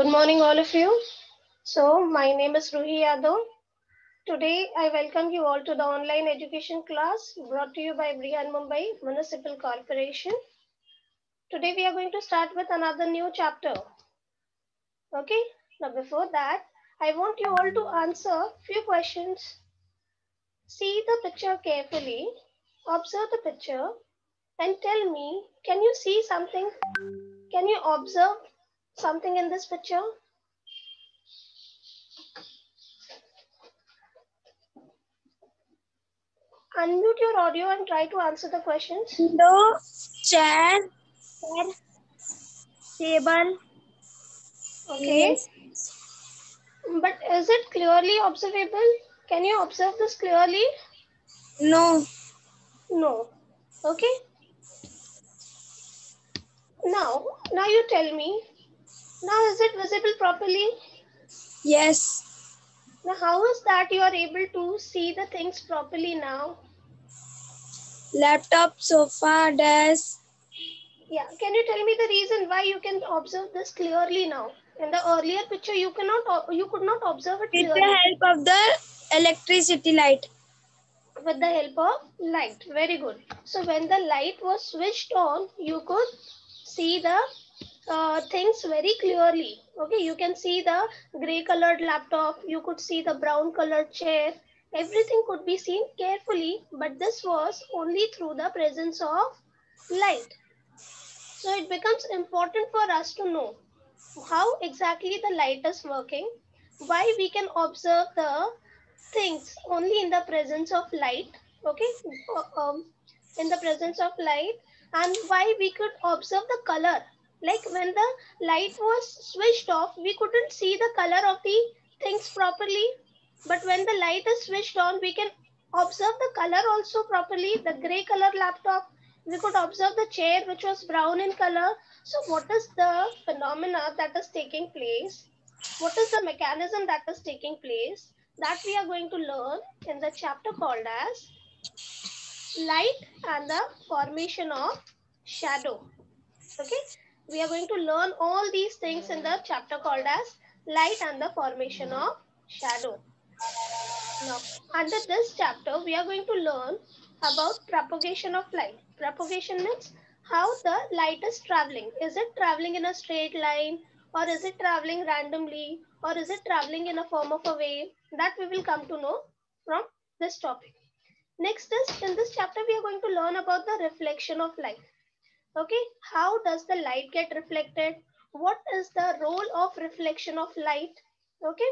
Good morning, all of you. So, my name is Ruhi Yadav. Today, I welcome you all to the online education class brought to you by Brihan Mumbai Municipal Corporation. Today, we are going to start with another new chapter. Okay, now before that, I want you all to answer few questions. See the picture carefully, observe the picture, and tell me, can you see something? Can you observe something in this picture? Unmute your audio and try to answer the questions. Window, chair, table. Okay. Yes. But is it clearly observable? Can you observe this clearly? No. No. Okay. Now you tell me. Now is it visible properly? Yes. Now how is that you are able to see the things properly now? Laptop, sofa, desk. Yeah. Can you tell me the reason why you can observe this clearly now? In the earlier picture, you could not observe it With the clearly. help of the electricity light. With the help of light. Very good. So when the light was switched on, you could see the things very clearly. Okay, you can see the gray colored laptop, you could see the brown colored chair, everything could be seen carefully, but this was only through the presence of light. So it becomes important for us to know how exactly the light is working, why we can observe the things only in the presence of light. Okay, in the presence of light, and why we could observe the color. Like when the light was switched off, we couldn't see the color of the things properly, but when the light is switched on, we can observe the color also properly. The gray color laptop, we could observe the chair which was brown in color. So what is the phenomena that is taking place? What is the mechanism that is taking place? That we are going to learn in the chapter called as light and the formation of shadow. Okay, we are going to learn all these things in the chapter called as light and the formation of shadow. Now, under this chapter, we are going to learn about propagation of light. Propagation means how the light is traveling. Is it traveling in a straight line, or is it traveling randomly, or is it traveling in a form of a wave? That we will come to know from this topic. Next is, in this chapter, we are going to learn about the reflection of light. Okay, how does the light get reflected? What is the role of reflection of light? Okay,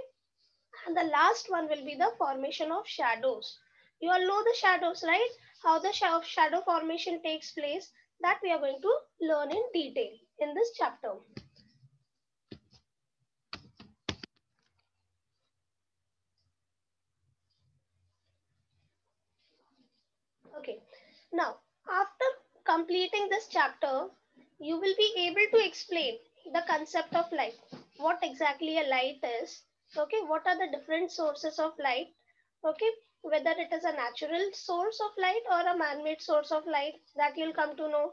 and the last one will be the formation of shadows. You all know the shadows, right? How the shadow formation takes place, that we are going to learn in detail in this chapter. Okay, now after completing this chapter, you will be able to explain the concept of light. What exactly a light is. Okay, what are the different sources of light? Okay, whether it is a natural source of light or a man-made source of light, that you'll come to know.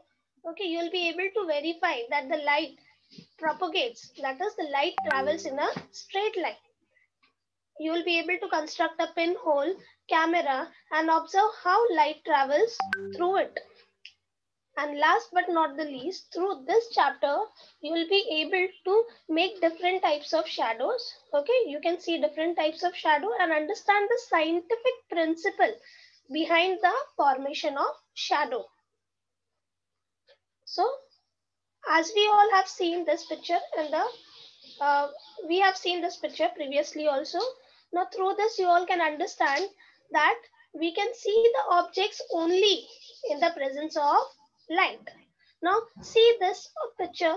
Okay, you'll be able to verify that the light propagates, that is, the light travels in a straight line. You will be able to construct a pinhole camera and observe how light travels through it. And last but not the least, through this chapter, you will be able to make different types of shadows. Okay, you can see different types of shadow and understand the scientific principle behind the formation of shadow. So, as we all have seen this picture in the, we have seen this picture previously also. Now, through this, you all can understand that we can see the objects only in the presence of light. Now, see this picture.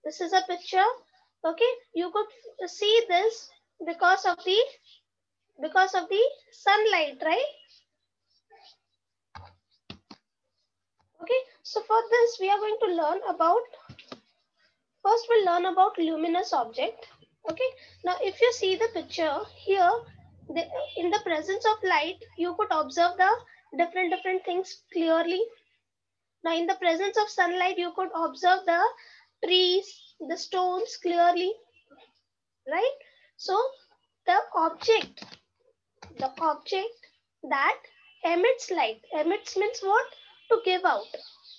This is a picture. Okay, you could see this because of the sunlight, right? Okay, so for this we are going to learn about, first we'll learn about luminous object. Okay, now if you see the picture here, in the presence of light, you could observe the different things clearly. Now in the presence of sunlight, you could observe the trees, the stones clearly, right? So the object that emits light, emits means what? To give out.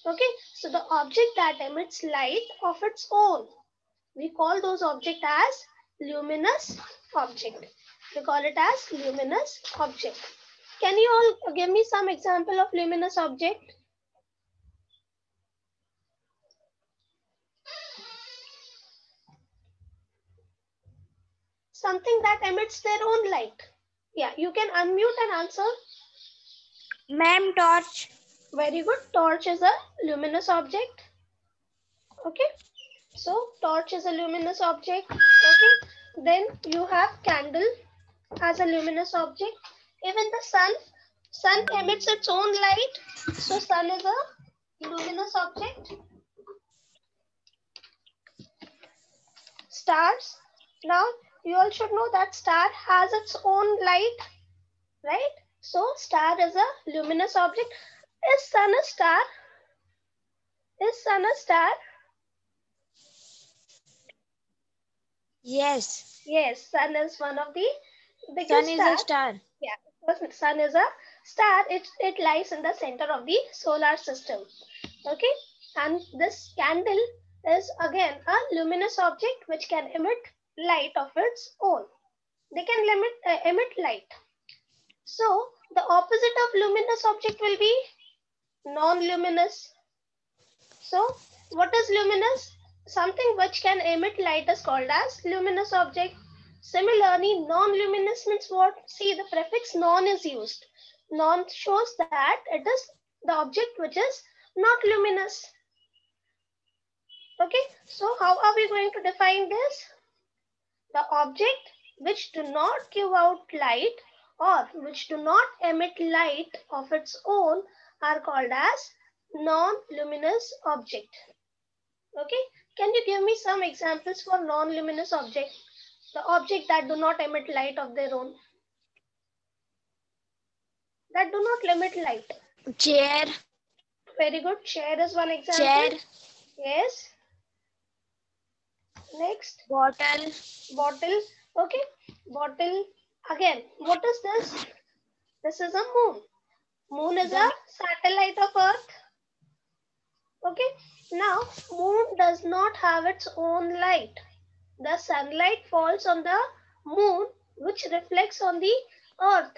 Okay, so the object that emits light of its own, we call those object as luminous object. We call it as luminous object. Can you all give me some example of luminous object? Something that emits their own light. Yeah, you can unmute and answer. Ma'am, torch. Very good. Torch is a luminous object. Okay. So torch is a luminous object. Okay. Then you have candle as a luminous object. Even the sun emits its own light. So sun is a luminous object. Stars. Now you all should know that star has its own light, right? So star is a luminous object. Is sun a star? Is sun a star? Yes. Yes, sun is one of the biggest Sun is stars. a star. Yeah, because sun is a star. It lies in the center of the solar system. Okay, and this candle is again a luminous object which can emit light of its own. They can emit light. So the opposite of luminous object will be non-luminous. So what is luminous? Something which can emit light is called as luminous object. Similarly, non-luminous means what? See, the prefix non is used. Non shows that it is the object which is not luminous. Okay, so how are we going to define this? The object which do not give out light or which do not emit light of its own are called as non-luminous object. Okay, can you give me some examples for non-luminous object? The object that do not emit light of their own. That do not emit light. Chair. Very good. Chair is one example. Chair. Yes. Next. Bottle. Bottle. Okay. Bottle. Again, what is this? This is a moon. Moon is a satellite of Earth. Okay. Now, moon does not have its own light. The sunlight falls on the moon, which reflects on the Earth.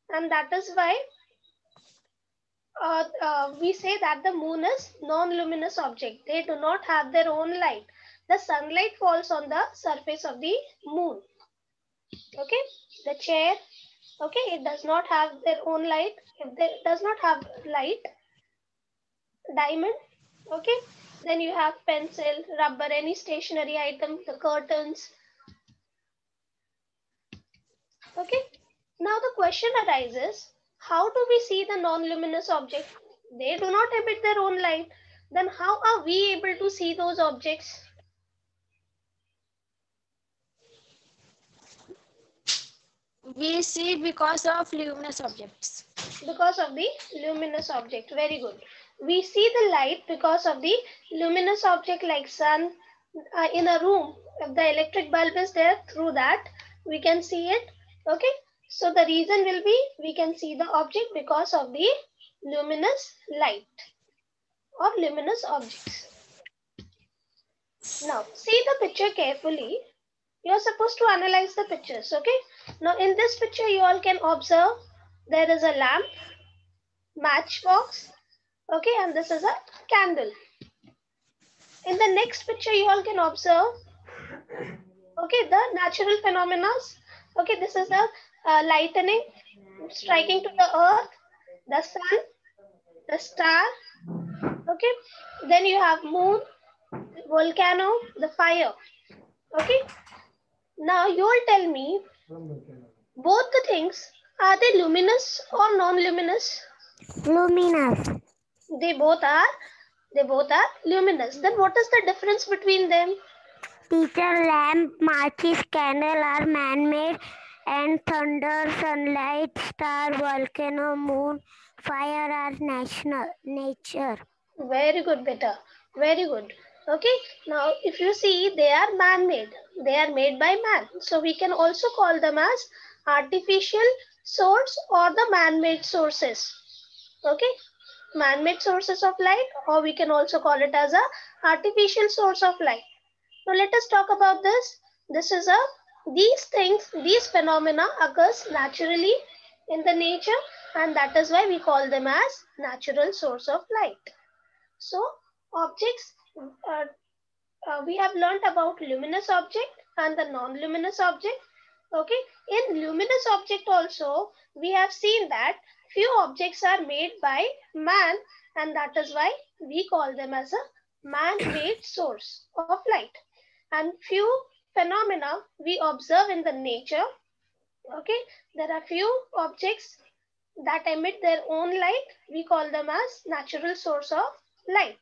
And that is why we say that the moon is non-luminous object. They do not have their own light. The sunlight falls on the surface of the moon. Okay. The chair. Okay. It does not have their own light. If it does not have light. Diamond. Okay. Then you have pencil, rubber, any stationary item, the curtains. Okay. Now the question arises, how do we see the non-luminous object? They do not emit their own light. Then how are we able to see those objects? We see because of luminous objects. Because of the luminous object. Very good. We see the light because of the luminous object like sun. In a room, if the electric bulb is there, through that we can see it. Okay. So the reason will be we can see the object because of the luminous light or luminous objects. Now see the picture carefully. You are supposed to analyze the pictures. Okay. Now in this picture you all can observe there is a lamp, matchbox. Okay, and this is a candle. In the next picture you all can observe, okay, the natural phenomena. Okay, this is the lightning striking to the earth, the sun, the star. Okay, then you have moon, volcano, the fire. Okay, now you all tell me, both the things, are they luminous or non-luminous? Luminous. They both are luminous. Then what is the difference between them? Teacher, lamp, matches, candle are man-made, and thunder, sunlight, star, volcano, moon, fire are nature. Very good, beta. Very good. Okay, now if you see, they are man-made. They are made by man. So we can also call them as artificial source or the man-made sources. Okay, man-made sources of light, or we can also call it as a artificial source of light. Now let us talk about this. These things, these phenomena occurs naturally in the nature, and that is why we call them as natural source of light. So objects, we have learned about luminous object and the non-luminous object. Okay, in luminous object also we have seen that few objects are made by man, and that is why we call them as a man-made source of light. And few phenomena we observe in the nature. Okay, there are few objects that emit their own light. We call them as natural source of light.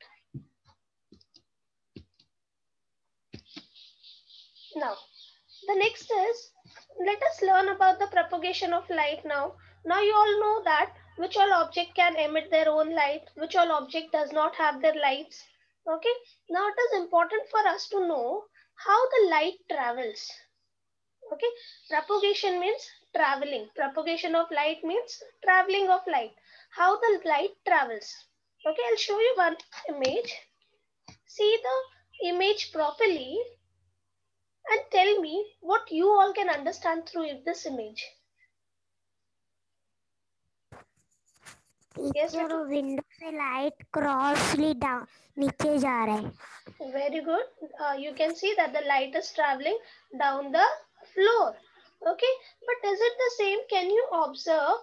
Now, the next is, let us learn about the propagation of light now. Now you all know that which all object can emit their own light, which all object does not have their lights. Okay, now it is important for us to know how the light travels. Okay, propagation means traveling. Propagation of light means traveling of light. How the light travels. Okay, I'll show you one image. See the image properly and tell me what you all can understand through this image. Yes, teacher window से light क्रॉसली down नीचे जा रहा है. Very good. You can see that the light is traveling down the floor. Okay, but is it the same? Can you observe?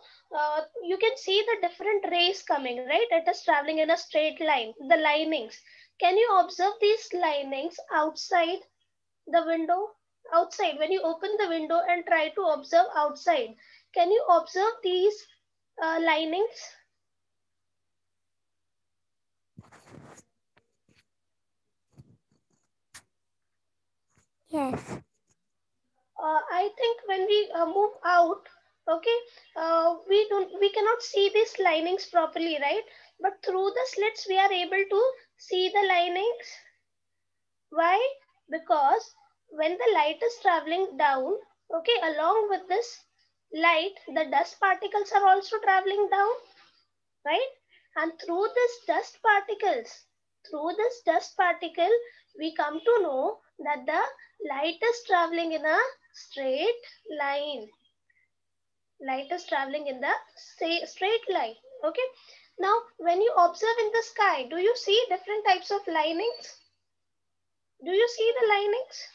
You can see the different rays coming, right? It is traveling in a straight line. The linings. Can you observe these linings outside the window? Outside, when you open the window and try to observe outside, can you observe these linings? Yes. I think when we move out, okay, we cannot see these linings properly, right? But through the slits we are able to see the linings. Why? Because when the light is traveling down, okay, along with this light, the dust particles are also traveling down, right? And through this dust particle, we come to know that the light is traveling in a straight line. Light is traveling in the straight line. Okay. Now, when you observe in the sky, do you see different types of linings? Do you see the linings?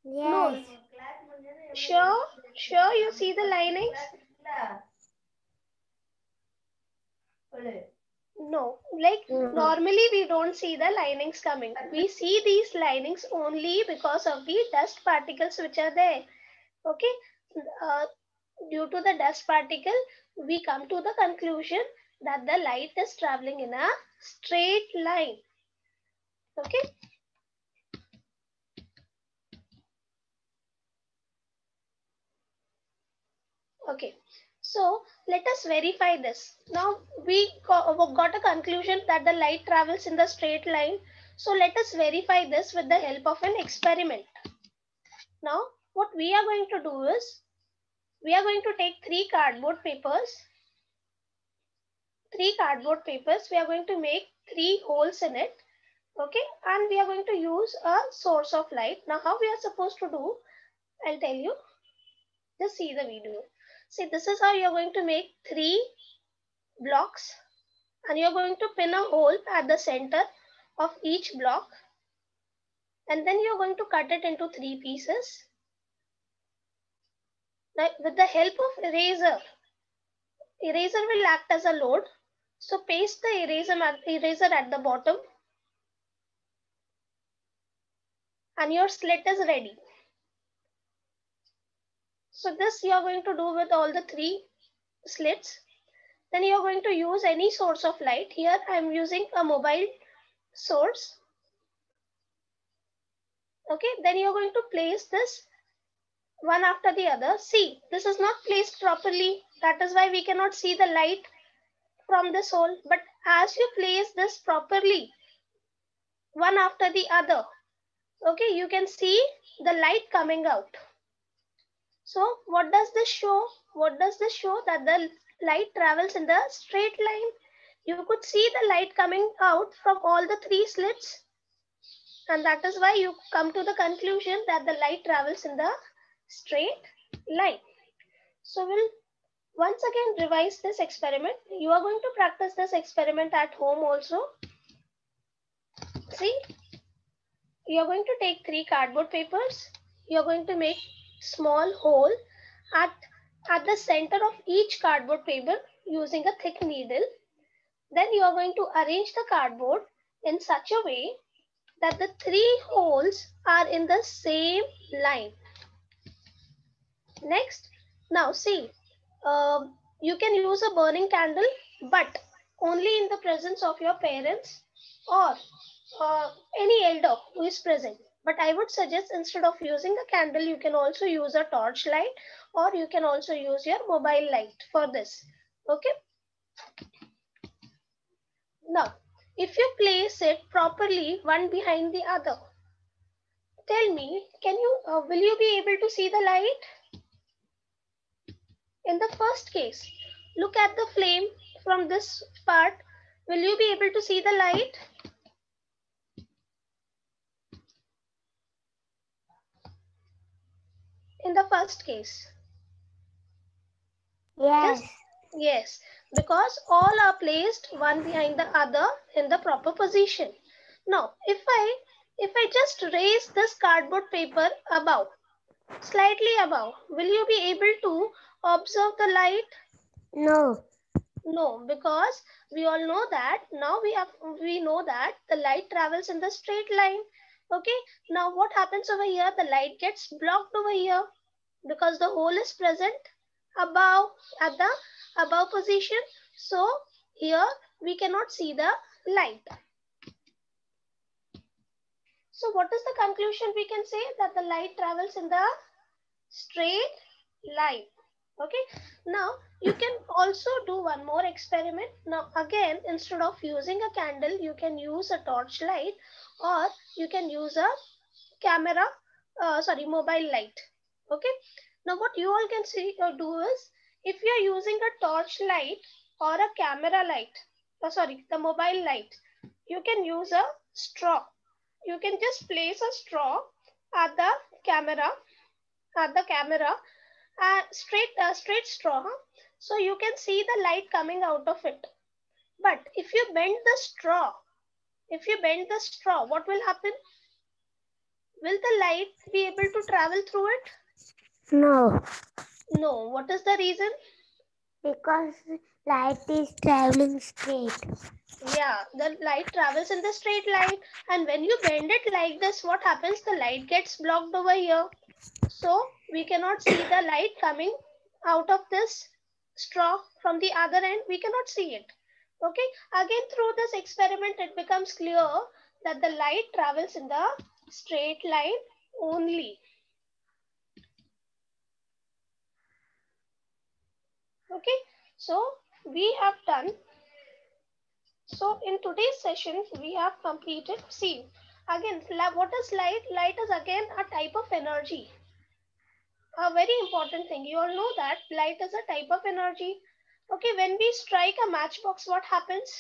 Yes. No. Sure, you see the linings? No, like normally we don't see the linings coming. We see these linings only because of the dust particles which are there. Okay, due to the dust particle, we come to the conclusion that the light is traveling in a straight line. Okay. Okay. So let us verify this. Now we got a conclusion that the light travels in the straight line. So let us verify this with the help of an experiment. Now what we are going to do is, we are going to take three cardboard papers. We are going to make 3 holes in it. Okay. And we are going to use a source of light. Now how we are supposed to do, I'll tell you. Just see the video. See, this is how you are going to make 3 blocks, and you are going to pin a hole at the center of each block, and then you are going to cut it into 3 pieces. Now with the help of eraser will act as a load. So paste the eraser at the bottom, and your slit is ready. So this you are going to do with all the 3 slits. Then you are going to use any source of light. Here I am using a mobile source. Okay, then you are going to place this one after the other. See, this is not placed properly. That is why we cannot see the light from this hole. But as you place this properly, one after the other. Okay, you can see the light coming out. So what does this show? What does this show? That the light travels in the straight line. You could see the light coming out from all the three slits, and that is why you come to the conclusion that the light travels in the straight line. So we'll once again revise this experiment. You are going to practice this experiment at home also. See, you're going to take 3 cardboard papers. You're going to make small hole at the center of each cardboard paper using a thick needle. Then you are going to arrange the cardboard in such a way that the 3 holes are in the same line. Next, now see, you can use a burning candle, but only in the presence of your parents or any elder who is present. But I would suggest instead of using a candle, you can also use a torch light, or you can also use your mobile light for this. Okay. Now, if you place it properly one behind the other, tell me, will you be able to see the light? In the first case, look at the flame from this part. Will you be able to see the light? In the first case. Yes. Yes, because all are placed one behind the other in the proper position. Now, if I just raise this cardboard paper above, slightly above, will you be able to observe the light? No. No, because we all know that now we know that the light travels in the straight line. Okay, now what happens over here? The light gets blocked over here because the hole is present above, at the above position. So here we cannot see the light. So what is the conclusion? We can say that the light travels in the straight line. Okay, now you can also do one more experiment. Now again, instead of using a candle, you can use a torch light, or you can use a camera, mobile light. Okay, now what you all can see or do is, if you are using a torch light or a camera light, the mobile light, you can use a straw. You can just place a straw at the camera, straight straw, so you can see the light coming out of it. But if you bend the straw, what will happen? Will the light be able to travel through it? No. No. What is the reason? Because light is traveling straight. Yeah, the light travels in the straight line, and when you bend it like this, what happens? The light gets blocked over here. So we cannot see the light coming out of this straw from the other end. We cannot see it. Okay, again through this experiment it becomes clear that the light travels in the straight line only. Okay, so we have done. So in today's session we have completed. See, again, what is light? Light is again a type of energy. A very important thing. You all know that light is a type of energy. Okay, when we strike a matchbox, what happens?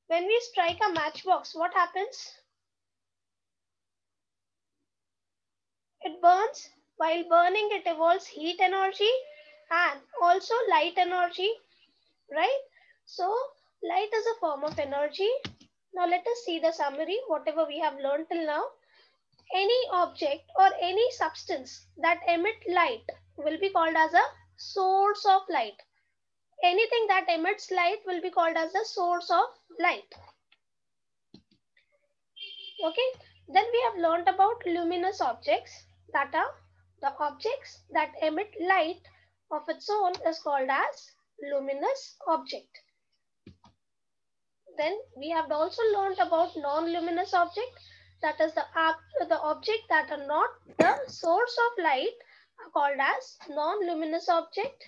When we strike a matchbox, what happens? It burns. While burning, it evolves heat energy and also light energy, right? So light is a form of energy. Now let us see the summary, whatever we have learned till now. Any object or any substance that emit light will be called as a source of light. Anything that emits light will be called as the source of light. Okay, then we have learned about luminous objects, that are the objects that emit light of its own is called as luminous object. Then we have also learned about non-luminous object, that is the object that are not the source of light are called as non-luminous object.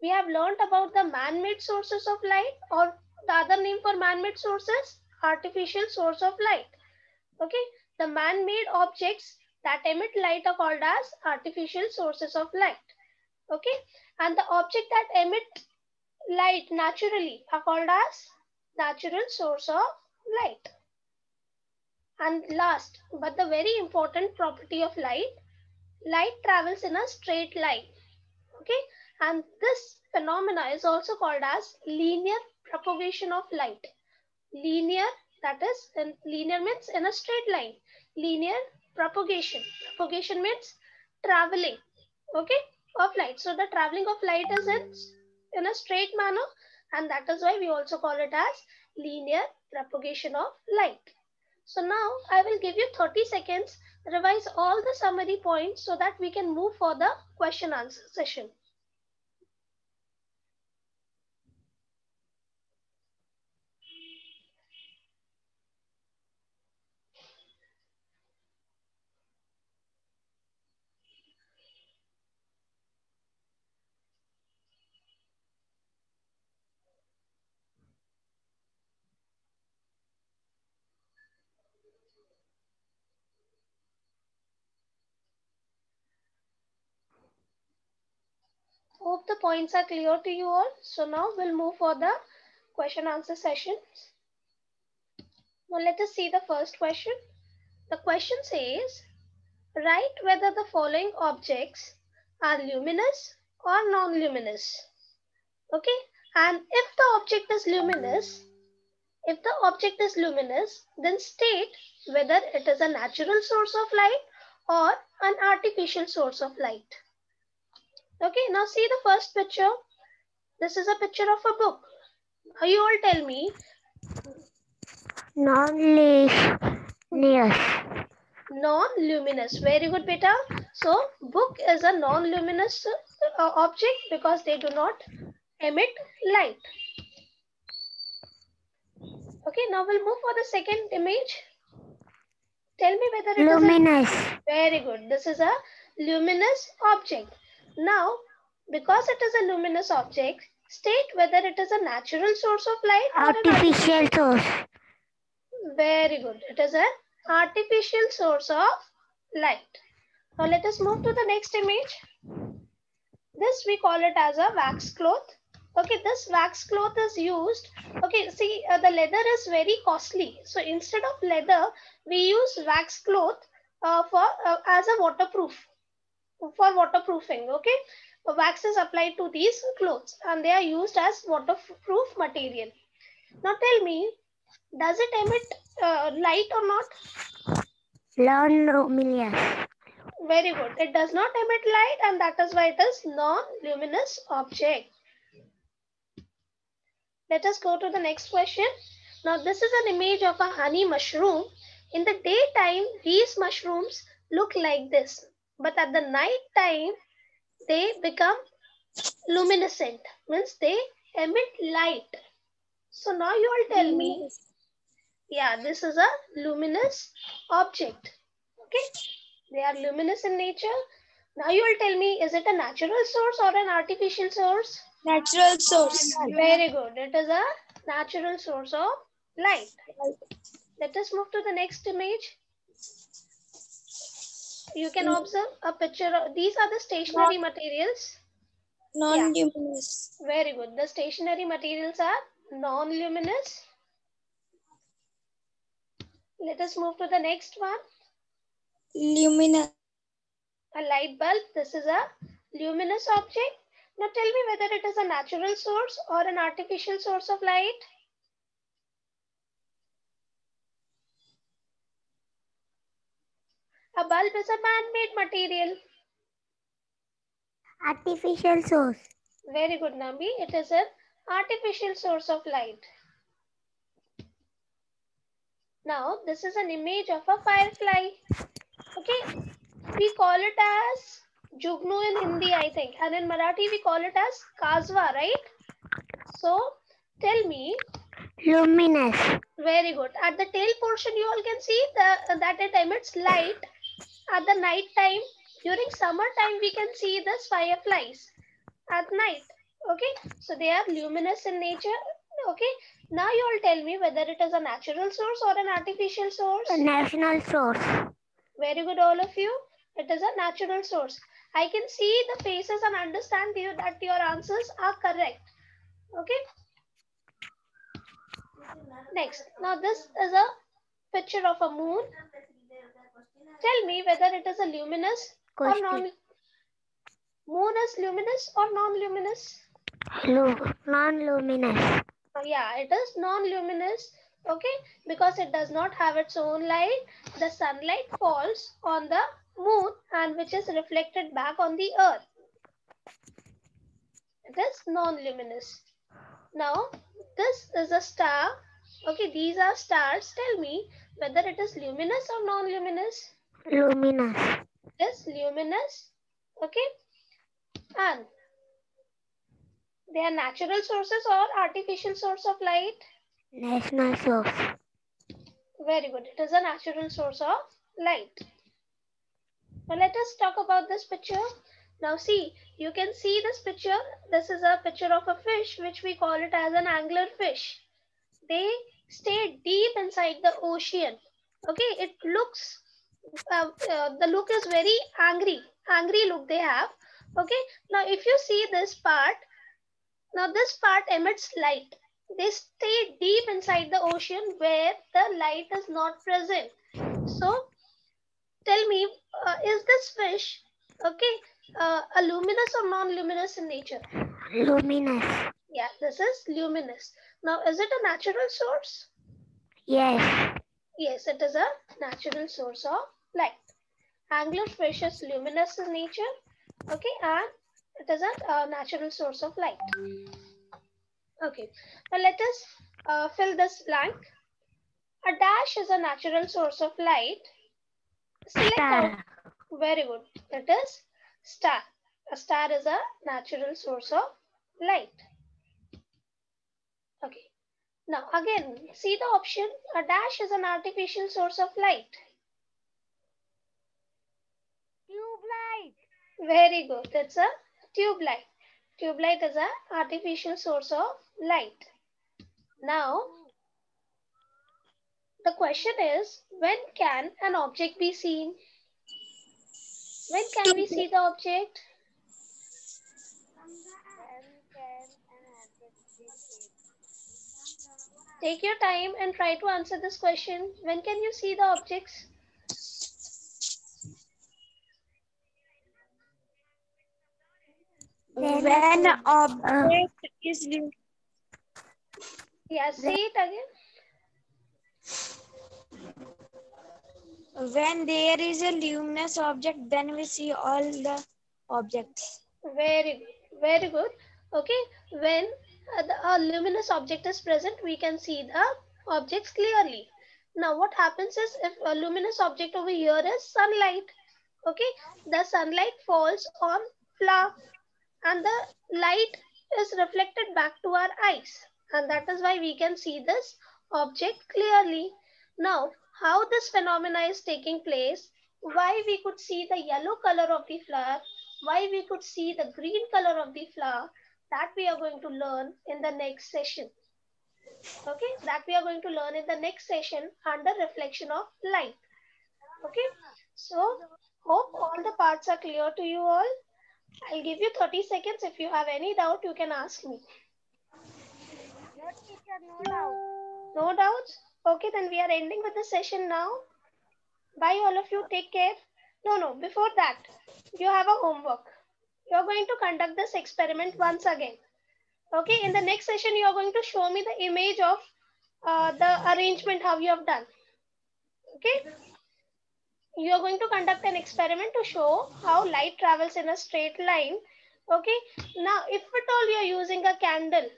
We have learned about the man-made sources of light, or the other name for man-made sources, artificial source of light. Okay, the man-made objects that emit light are called as artificial sources of light. Okay, and the object that emit light naturally are called as natural source of light. And last, but the very important property of light, light travels in a straight line. Okay, and this phenomena is also called as linear propagation of light. Linear, that is, linear means in a straight line. Linear propagation. Propagation means traveling, okay, of light. So the traveling of light is in a straight manner, and that is why we also call it as linear propagation of light. So now I will give you 30 seconds, revise all the summary points so that we can move for the question answer session. Hope the points are clear to you all. So now we'll move for the question answer session. Now let us see the first question. The question says, write whether the following objects are luminous or non-luminous. Okay, and if the object is luminous, then state whether it is a natural source of light or an artificial source of light. Okay, now see the first picture. This is a picture of a book. Now you all tell me. Non-luminous. Non-luminous. Very good, beta. So book is a non-luminous object because they do not emit light. Okay, now we'll move for the second image. Tell me whether it Luminous. is a... Very good. This is a luminous object. Now, because it is a luminous object, state whether it is a natural source of light or an Artificial source. Very good. It is an artificial source of light. Now let us move to the next image. This we call it as a wax cloth. Okay, this wax cloth is used. Okay, see, the leather is very costly. So instead of leather, we use wax cloth as a waterproof, for waterproofing. Okay, wax is applied to these clothes and they are used as waterproof material. Now tell me, does it emit light or not? Non-luminous. Very good. It does not emit light and that is why it is non-luminous object. Let us go to the next question. Now this is an image of a honey mushroom. In the daytime, these mushrooms look like this. But at the night time, they become luminescent. Means they emit light. So now you all tell me. Yeah, this is a luminous object. Okay. They are luminous in nature. Now you will tell me, is it a natural source or an artificial source? Natural source. Very good. It is a natural source of light. Let us move to the next image. You can observe a picture. These are the stationary materials. Non-luminous. Yeah. Very good. The stationary materials are non-luminous. Let us move to the next one. Luminous. A light bulb. This is a luminous object. Now tell me whether it is a natural source or an artificial source of light. A bulb is a man-made material. Artificial source. Very good, Nambi. It is an artificial source of light. Now, this is an image of a firefly. Okay, we call it as Jugnu in Hindi, I think. And in Marathi, we call it as Kazwa, right? So, tell me. Luminous. Very good. At the tail portion, you all can see that it emits light at the night time. During summer time, we can see this fireflies at night. Okay, so they are luminous in nature. Okay, now you all tell me whether it is a natural source or an artificial source. A national source. Very good, all of you. It is a natural source. I can see the faces and understand you that your answers are correct. Okay. Next, now this is a picture of a moon. Tell me whether it is a luminous or Question. non. Moon is luminous or non-luminous? Non-luminous. Yeah, it is non-luminous. Okay, because it does not have its own light. The sunlight falls on the moon and which is reflected back on the earth. It is non-luminous. Now, this is a star. Okay, these are stars. Tell me whether it is luminous or non-luminous. Luminous. It is luminous. Okay, and they are natural sources or artificial source of light. National source. Very good. It is a natural source of light. Now let us talk about this picture. Now see, you can see this picture. This is a picture of a fish, which we call it as an angler fish. They stay deep inside the ocean. Okay, it looks, the look is very angry look they have. Okay, now if you see this part, now this part emits light. They stay deep inside the ocean where the light is not present. So tell me, is this fish, okay, a luminous or non-luminous in nature? Luminous. Yeah, this is luminous. Now, is it a natural source? Yes. Yes, it is a natural source of light. Anglerfish is luminous in nature, okay, and it is a natural source of light. Okay, now let us fill this blank. A dash is a natural source of light. Select out. Star. Very good. It is star. A star is a natural source of light. Okay. Now again, see the option. A dash is an artificial source of light. Tube light. Very good. It's a tube light. Tube light is an artificial source of light. Now, the question is, when can an object be seen? When can we see the object? Take your time and try to answer this question. When can you see the objects? When object is Yeah, say it again. when there is a luminous object, then we see all the objects. Very good. Very good. Okay. When a luminous object is present, we can see the objects clearly. Now, what happens is if a luminous object over here is sunlight, okay, the sunlight falls on flower and the light is reflected back to our eyes, and that is why we can see this object clearly. Now, how this phenomena is taking place, why we could see the yellow color of the flower, why we could see the green color of the flower, that we are going to learn in the next session. Okay, that we are going to learn in the next session under reflection of light. Okay, so hope all the parts are clear to you all. I'll give you 30 seconds. If you have any doubt, you can ask me. No teacher, no doubt. No doubts? Okay, then we are ending with the session now. Bye all of you. Take care. No, before that, you have a homework. You're going to conduct this experiment once again. Okay, in the next session, you are going to show me the image of the arrangement, how you have done. Okay, you are going to conduct an experiment to show how light travels in a straight line. Okay, now if at all you are using a candle,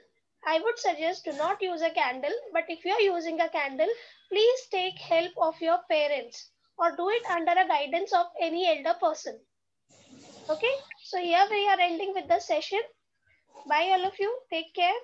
I would suggest to not use a candle, but if you are using a candle, please take help of your parents or do it under a guidance of any elder person. Okay, so here we are ending with the session. Bye all of you. Take care.